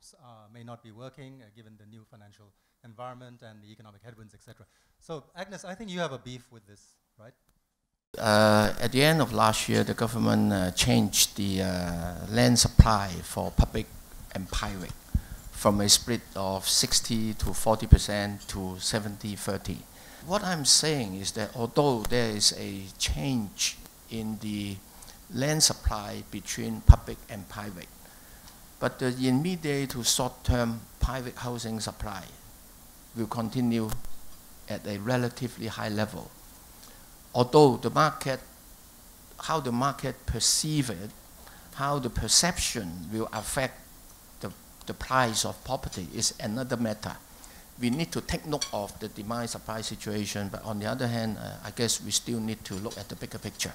hopes may not be working given the new financial environment and the economic headwinds, etc. So, Agnes, I think you have a beef with this, right? At the end of last year, the government changed the land supply for public and private from a split of 60 to 40% to 70-30. What I'm saying is that although there is a change in the land supply between public and private, but the immediate to short-term private housing supply will continue at a relatively high level. Although the market, how the market perceives it, how the perception will affect the price of property is another matter. We need to take note of the demand-supply situation, but on the other hand, I guess we still need to look at the bigger picture.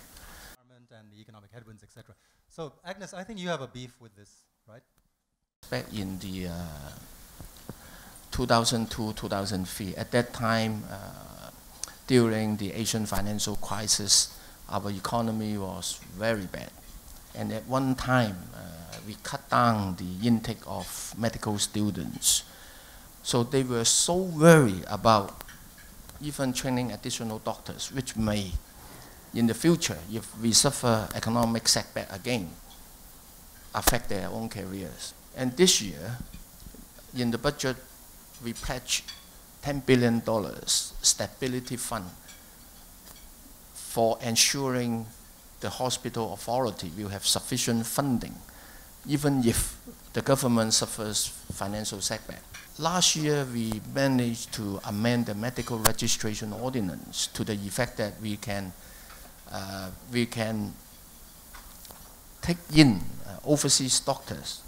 And the economic headwinds, etc. So, Agnes, I think you have a beef with this, right? Back in the 2002-2003, at that time, during the Asian financial crisis, our economy was very bad. And at one time, we cut down the intake of medical students. So they were so worried about even training additional doctors, which may, in the future, if we suffer economic setback again, affect their own careers. And this year, in the budget, we pledged $10 billion stability fund for ensuring the hospital authority will have sufficient funding, even if the government suffers financial setback. Last year, we managed to amend the medical registration ordinance to the effect that we can take in overseas doctors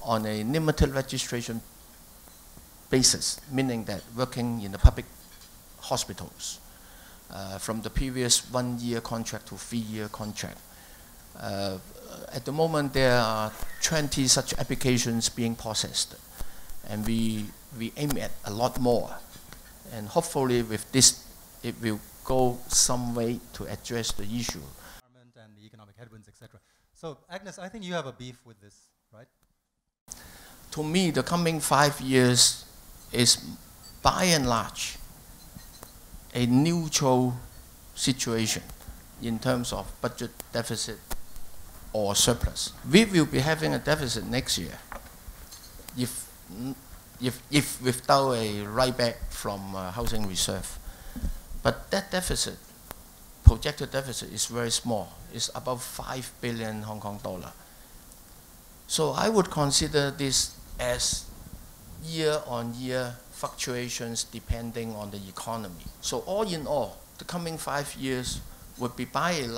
on a limited registration basis, meaning that working in the public hospitals from the previous 1-year contract to 3-year contract. At the moment, there are 20 such applications being processed, and we aim at a lot more. And hopefully with this, it will go some way to address the issue. And the economic headwinds, etc. So, Agnes, I think you have a beef with this, right? To me, the coming 5 years is by and large a neutral situation in terms of budget deficit or surplus. We will be having a deficit next year if without a write back from housing reserve. But that deficit, projected deficit, is very small. It's about 5 billion Hong Kong dollar. So I would consider this as year-on-year fluctuations depending on the economy. So all in all, the coming 5 years would be by and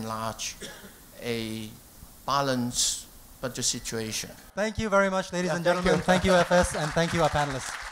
large a balanced budget situation. Thank you very much, ladies and gentlemen. Thank you, FS, and thank you, our panelists.